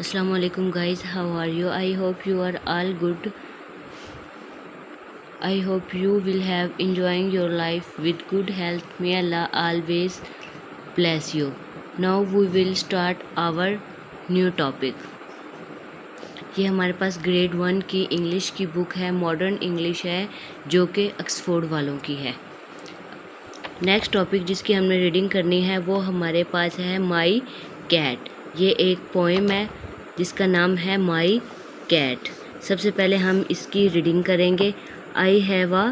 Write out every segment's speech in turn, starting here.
Assalamu alaikum guys, how are you? I hope you are all good. I hope you will have enjoying your life with good health. May Allah always bless you. Now we will start our new topic. ये हमारे पास grade 1 की English की book है, modern English है, जो कि Oxford वालों की है। नेक्स्ट टॉपिक जिसकी हमने रीडिंग करनी है वो हमारे पास है माई कैट। ये एक पोएम है जिसका नाम है माई कैट। सबसे पहले हम इसकी रीडिंग करेंगे। I have a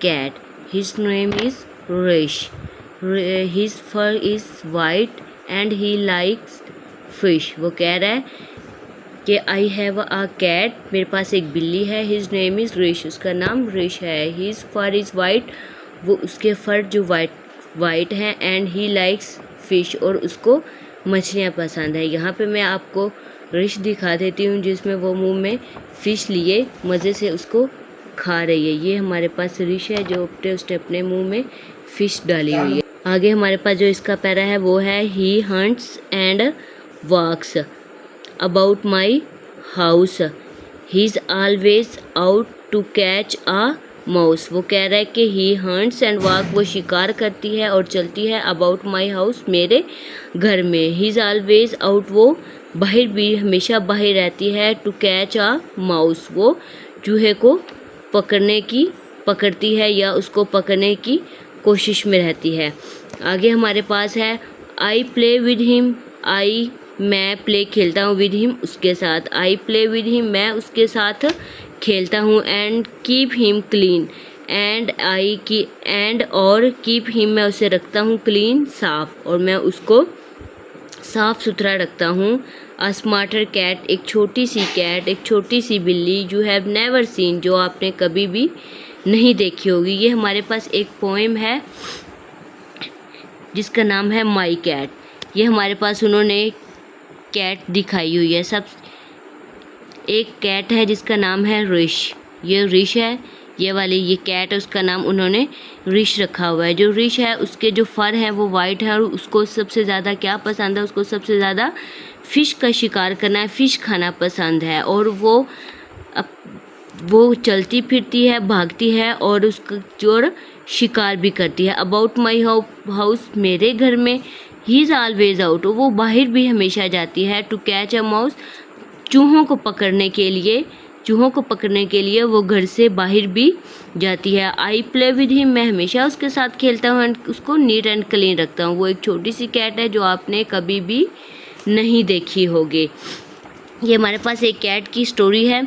cat, his name is Rish, his fur is white and he likes fish. वो कह रहा है कि आई हैव अ कैट, मेरे पास एक बिल्ली है, हिज नेम इज़ रिश, उसका नाम रिश है, हिज फर इज़ वाइट, वो उसके फर जो वाइट हैं, एंड ही लाइक्स फ़िश, और उसको मछलियाँ पसंद है। यहाँ पे मैं आपको रिश दिखा देती हूँ जिसमें वो मुंह में फ़िश लिए मज़े से उसको खा रही है। ये हमारे पास रिश है जो उसने अपने मुंह में फ़िश डाली हुई है। आगे हमारे पास जो इसका पैरा है वो है he hunts and walks about my house, he is always out to catch a mouse. वो कह रहा है कि ही हंट्स एंड वॉक, वो शिकार करती है और चलती है, अबाउट माई हाउस, मेरे घर में, ही इज़ ऑलवेज आउट, वो बाहर भी हमेशा बाहर रहती है, टू कैच अ माउस, वो चूहे को पकड़ती है या उसको पकड़ने की कोशिश में रहती है। आगे हमारे पास है आई प्ले विद हिम, मैं प्ले खेलता हूँ, विद हिम उसके साथ, आई प्ले विद हिम मैं उसके साथ खेलता हूँ, एंड कीप हिम क्लीन, और कीप हिम मैं उसे रखता हूँ, क्लीन साफ, और मैं उसको साफ़ सुथरा रखता हूँ। अ स्मार्टर कैट, एक छोटी सी कैट, एक छोटी सी बिल्ली, यू हैव नेवर सीन, जो आपने कभी भी नहीं देखी होगी। ये हमारे पास एक पोएम है जिसका नाम है माई कैट। ये हमारे पास उन्होंने कैट दिखाई हुई है। सब एक कैट है जिसका नाम है रिश, ये रिश है, ये वाली ये कैट है, उसका नाम उन्होंने रिश रखा हुआ है। जो रिश है उसके जो फर हैं वो वाइट है, और उसको सबसे ज़्यादा क्या पसंद है, उसको सबसे ज़्यादा फ़िश का शिकार करना है, फ़िश खाना पसंद है, और वो चलती फिरती है, भागती है, और उसका जो शिकार भी करती है। अबाउट माई हाउस, मेरे घर में, ही इज़ ऑलवेज आउट, वो बाहर भी हमेशा जाती है, टू कैच अ माउस, चूहों को पकड़ने के लिए वो घर से बाहर भी जाती है। आई प्ले विद हिम, मैं हमेशा उसके साथ खेलता हूँ, एंड उसको नीट एंड क्लीन रखता हूँ। वो एक छोटी सी कैट है जो आपने कभी भी नहीं देखी होगी। ये हमारे पास एक कैट की स्टोरी है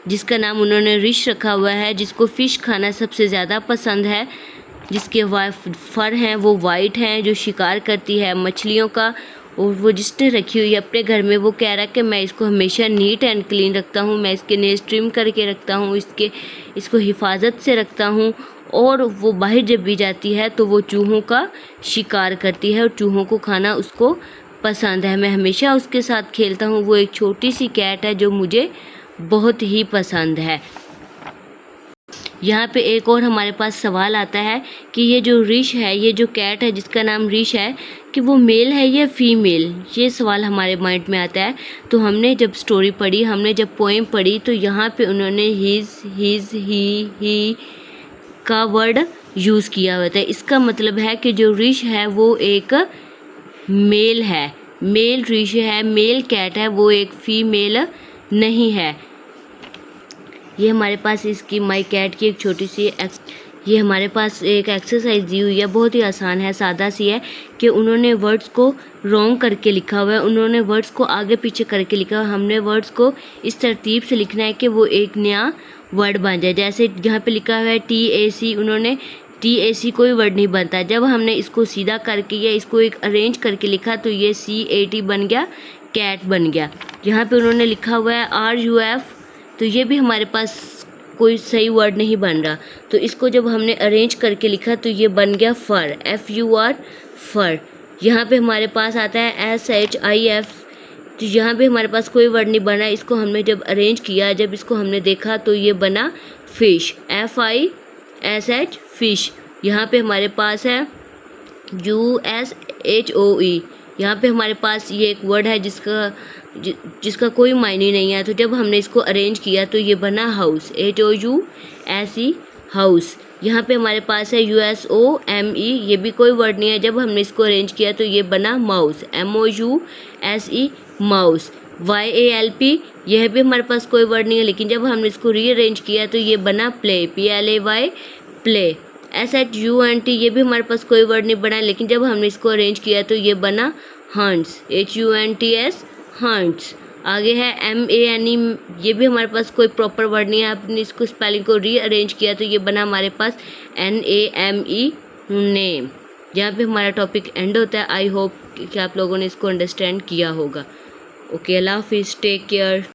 जिसका नाम उन्होंने रिश रखा हुआ है, जिसको फ़िश खाना सबसे ज़्यादा पसंद है, जिसके फर हैं वो वाइट हैं, जो शिकार करती है मछलियों का, और वो जिसने रखी हुई है अपने घर में, वो कह रहा है कि मैं इसको हमेशा नीट एंड क्लीन रखता हूँ, मैं इसके नेल्स ट्रिम करके रखता हूँ, इसको हिफाजत से रखता हूँ, और वो बाहर जब भी जाती है तो वो चूहों का शिकार करती है और चूहों को खाना उसको पसंद है। मैं हमेशा उसके साथ खेलता हूँ। वो एक छोटी सी कैट है जो मुझे बहुत ही पसंद है। यहाँ पे एक और हमारे पास सवाल आता है कि ये जो रिश है, ये जो कैट है जिसका नाम रिश है, कि वो मेल है या फीमेल, ये सवाल हमारे माइंड में आता है। तो हमने जब स्टोरी पढ़ी, हमने जब पोएम पढ़ी, तो यहाँ पे उन्होंने हिज ही का वर्ड यूज़ किया हुआ था। इसका मतलब है कि जो रिश है वो एक मेल है, मेल रिश है, मेल कैट है, वो एक फीमेल नहीं है। ये हमारे पास इसकी माई कैट की एक छोटी सी ये हमारे पास एक एक्सरसाइज दी हुई है, बहुत ही आसान है, सादा सी है, कि उन्होंने वर्ड्स को रॉन्ग करके लिखा हुआ है, उन्होंने वर्ड्स को आगे पीछे करके लिखा हुआ है। हमने वर्ड्स को इस तरतीब से लिखना है कि वो एक नया वर्ड बन जाए। जैसे यहाँ पे लिखा हुआ है TAC, उन्होंने TAC कोई वर्ड नहीं बनता। जब हमने इसको सीधा करके या इसको एक अरेंज करके लिखा तो ये CAT बन गया, कैट बन गया। यहाँ पे उन्होंने लिखा हुआ है RUF, तो ये भी हमारे पास कोई सही वर्ड नहीं बन रहा। तो इसको जब हमने अरेंज करके लिखा तो ये बन गया फर, FUR, फर। यहाँ पे हमारे पास आता है SHIF, तो यहाँ पे हमारे पास कोई वर्ड नहीं बना। इसको हमने जब अरेंज किया, जब इसको हमने देखा तो ये बना फिश, FISH, फिश। यहाँ पे हमारे पास है USHOE, यहाँ पे हमारे पास ये एक वर्ड है जिसका जिसका कोई मायने नहीं है। तो जब हमने इसको अरेंज किया तो ये बना हाउस, HOUSE, हाउस। यहाँ पे हमारे पास है USOME, ये भी कोई वर्ड नहीं है। जब हमने इसको अरेंज किया तो ये बना माउस, MOUSE, माउस। YALP, यह भी हमारे पास कोई वर्ड नहीं है, लेकिन जब हमने इसको रीअरेंज किया तो ये बना प्ले, PLAY, प्ले। SHUNT, ये भी हमारे पास कोई वर्ड नहीं बना, लेकिन जब हमने इसको अरेंज किया तो ये बना हंट्स, HUNTS, हंट्स। आगे है MANE, ये भी हमारे पास कोई प्रॉपर वर्ड नहीं है। आपने इसको स्पेलिंग को रीअरेंज किया तो ये बना हमारे पास NAME, नेम। यहाँ पे हमारा टॉपिक एंड होता है। आई होप कि आप लोगों ने इसको अंडरस्टैंड किया होगा। ओके, अल्लाह हाफिज़, टेक केयर।